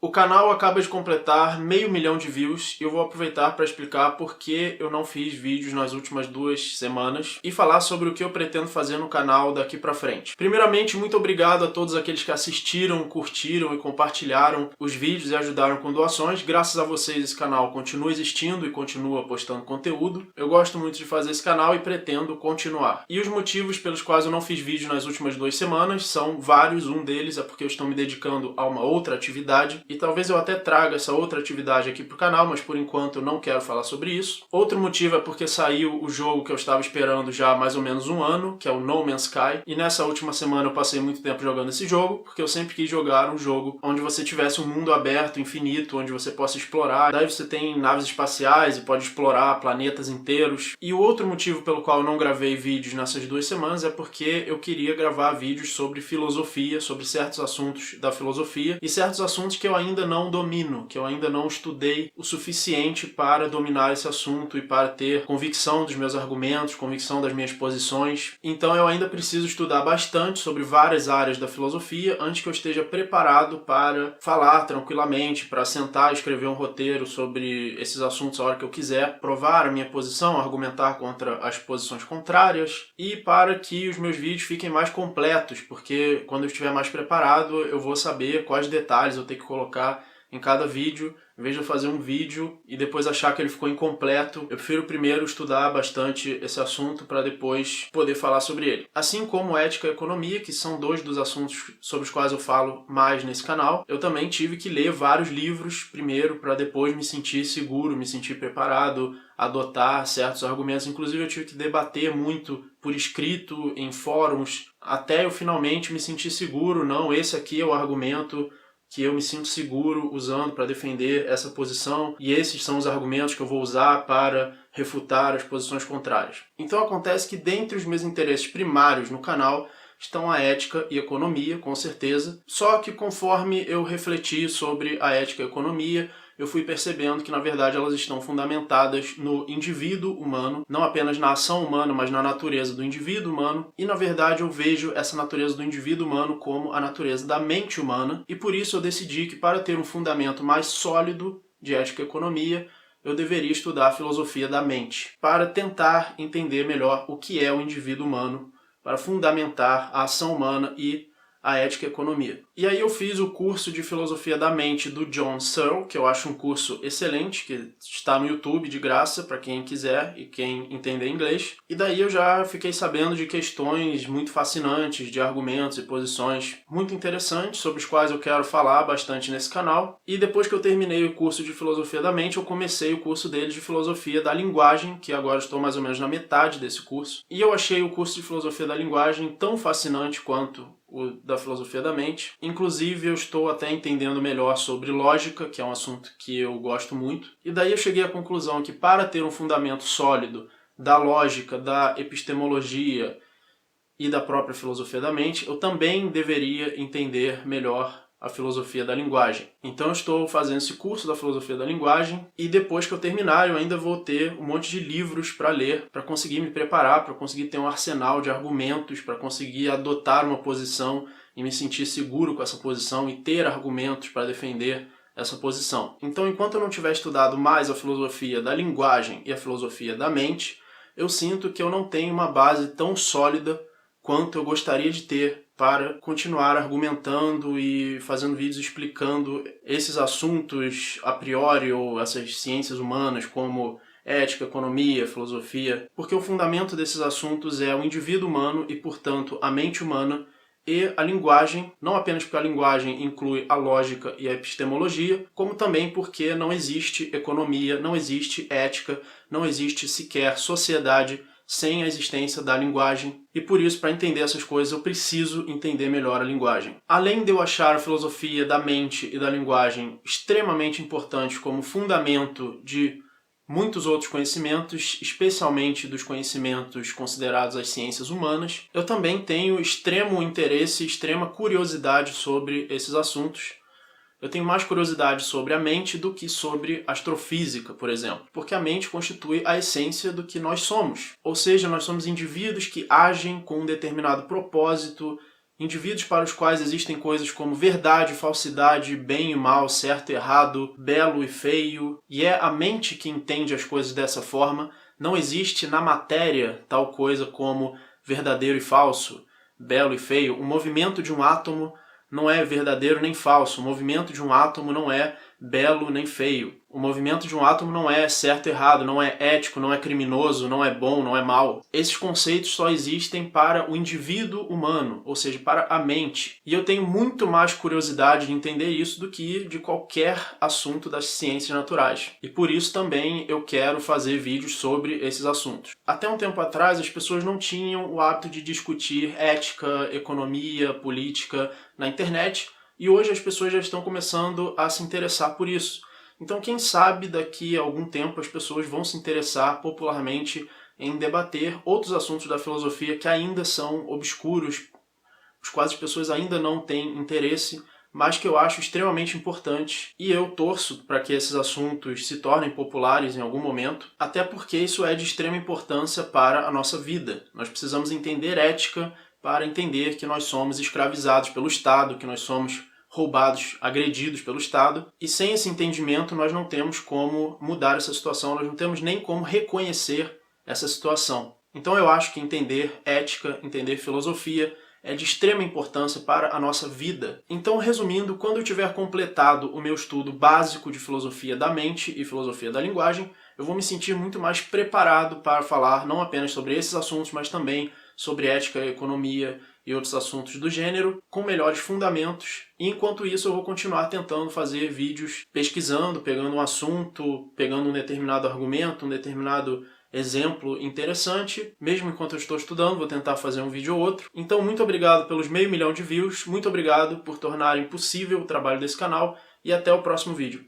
O canal acaba de completar 500 mil de views e eu vou aproveitar para explicar por que eu não fiz vídeos nas últimas 2 semanas e falar sobre o que eu pretendo fazer no canal daqui pra frente. Primeiramente, muito obrigado a todos aqueles que assistiram, curtiram e compartilharam os vídeos e ajudaram com doações. Graças a vocês esse canal continua existindo e continua postando conteúdo. Eu gosto muito de fazer esse canal e pretendo continuar. E os motivos pelos quais eu não fiz vídeo nas últimas 2 semanas são vários. Um deles é porque eu estou me dedicando a uma outra atividade e talvez eu até traga essa outra atividade aqui pro canal, mas por enquanto eu não quero falar sobre isso. Outro motivo é porque saiu o jogo que eu estava esperando já há mais ou menos um ano, que é o No Man's Sky, e nessa última semana eu passei muito tempo jogando esse jogo, porque eu sempre quis jogar um jogo onde você tivesse um mundo aberto, infinito, onde você possa explorar. Daí você tem naves espaciais e pode explorar planetas inteiros. E o outro motivo pelo qual eu não gravei vídeos nessas 2 semanas é porque eu queria gravar vídeos sobre filosofia, sobre certos assuntos da filosofia e certos assuntos que eu ainda não domino, que eu ainda não estudei o suficiente para dominar esse assunto e para ter convicção dos meus argumentos, convicção das minhas posições. Então eu ainda preciso estudar bastante sobre várias áreas da filosofia antes que eu esteja preparado para falar tranquilamente, para sentar e escrever um roteiro sobre esses assuntos a hora que eu quiser, provar a minha posição, argumentar contra as posições contrárias e para que os meus vídeos fiquem mais completos, porque quando eu estiver mais preparado eu vou saber quais detalhes eu tenho que colocar em cada vídeo. Em vez de eu fazer um vídeo e depois achar que ele ficou incompleto, eu prefiro primeiro estudar bastante esse assunto para depois poder falar sobre ele. Assim como ética e economia, que são 2 dos assuntos sobre os quais eu falo mais nesse canal, eu também tive que ler vários livros primeiro para depois me sentir seguro, me sentir preparado, adotar certos argumentos. Inclusive eu tive que debater muito por escrito, em fóruns, até eu finalmente me sentir seguro. Não, esse aqui é o argumento que eu me sinto seguro usando para defender essa posição e esses são os argumentos que eu vou usar para refutar as posições contrárias. Então acontece que dentre os meus interesses primários no canal estão a ética e a economia, com certeza, só que conforme eu refleti sobre a ética e a economia, eu fui percebendo que, na verdade, elas estão fundamentadas no indivíduo humano, não apenas na ação humana, mas na natureza do indivíduo humano, e, na verdade, eu vejo essa natureza do indivíduo humano como a natureza da mente humana, e por isso eu decidi que, para ter um fundamento mais sólido de ética e economia, eu deveria estudar a filosofia da mente, para tentar entender melhor o que é o indivíduo humano, para fundamentar a ação humana e a ética e a economia. E aí eu fiz o curso de filosofia da mente do John Searle, que eu acho um curso excelente, que está no YouTube de graça para quem quiser e quem entender inglês. E daí eu já fiquei sabendo de questões muito fascinantes, de argumentos e posições muito interessantes, sobre os quais eu quero falar bastante nesse canal. E depois que eu terminei o curso de filosofia da mente, eu comecei o curso dele de filosofia da linguagem, que agora estou mais ou menos na metade desse curso. E eu achei o curso de filosofia da linguagem tão fascinante quanto o da filosofia da mente. Inclusive, eu estou até entendendo melhor sobre lógica, que é um assunto que eu gosto muito. E daí eu cheguei à conclusão que, para ter um fundamento sólido da lógica, da epistemologia e da própria filosofia da mente, eu também deveria entender melhor a filosofia da linguagem. Então eu estou fazendo esse curso da filosofia da linguagem e depois que eu terminar eu ainda vou ter um monte de livros para ler, para conseguir me preparar, para conseguir ter um arsenal de argumentos, para conseguir adotar uma posição e me sentir seguro com essa posição e ter argumentos para defender essa posição. Então, enquanto eu não tiver estudado mais a filosofia da linguagem e a filosofia da mente, eu sinto que eu não tenho uma base tão sólida quanto eu gostaria de ter para continuar argumentando e fazendo vídeos explicando esses assuntos a priori ou essas ciências humanas como ética, economia, filosofia, porque o fundamento desses assuntos é o indivíduo humano e, portanto, a mente humana e a linguagem, não apenas porque a linguagem inclui a lógica e a epistemologia, como também porque não existe economia, não existe ética, não existe sequer sociedade sem a existência da linguagem, e por isso, para entender essas coisas, eu preciso entender melhor a linguagem. Além de eu achar a filosofia da mente e da linguagem extremamente importante como fundamento de muitos outros conhecimentos, especialmente dos conhecimentos considerados as ciências humanas, eu também tenho extremo interesse e extrema curiosidade sobre esses assuntos. Eu tenho mais curiosidade sobre a mente do que sobre astrofísica, por exemplo, porque a mente constitui a essência do que nós somos. Ou seja, nós somos indivíduos que agem com um determinado propósito Indivíduos para os quais existem coisas como verdade, falsidade, bem e mal, certo e errado, belo e feio, e é a mente que entende as coisas dessa forma. Não existe na matéria tal coisa como verdadeiro e falso, belo e feio. O movimento de um átomo não é verdadeiro nem falso. O movimento de um átomo não é belo nem feio. O movimento de um átomo não é certo e errado, não é ético, não é criminoso, não é bom, não é mal. Esses conceitos só existem para o indivíduo humano, ou seja, para a mente. E eu tenho muito mais curiosidade de entender isso do que de qualquer assunto das ciências naturais. E por isso também eu quero fazer vídeos sobre esses assuntos. Até um tempo atrás, as pessoas não tinham o hábito de discutir ética, economia, política na internet, e hoje as pessoas já estão começando a se interessar por isso. Então, quem sabe daqui a algum tempo as pessoas vão se interessar popularmente em debater outros assuntos da filosofia que ainda são obscuros, os quais as pessoas ainda não têm interesse, mas que eu acho extremamente importantes, e eu torço para que esses assuntos se tornem populares em algum momento, até porque isso é de extrema importância para a nossa vida. Nós precisamos entender ética para entender que nós somos escravizados pelo Estado, que nós somos roubados, agredidos pelo Estado, e sem esse entendimento nós não temos como mudar essa situação, nós não temos nem como reconhecer essa situação. Então eu acho que entender ética, entender filosofia é de extrema importância para a nossa vida. Então, resumindo, quando eu tiver completado o meu estudo básico de filosofia da mente e filosofia da linguagem, eu vou me sentir muito mais preparado para falar não apenas sobre esses assuntos, mas também sobre ética, economia e outros assuntos do gênero, com melhores fundamentos. E enquanto isso eu vou continuar tentando fazer vídeos pesquisando, pegando um assunto, pegando um determinado argumento, um determinado exemplo interessante. Mesmo enquanto eu estou estudando, vou tentar fazer um vídeo ou outro. Então, muito obrigado pelos 500 mil de views, muito obrigado por tornarem possível o trabalho desse canal, e até o próximo vídeo.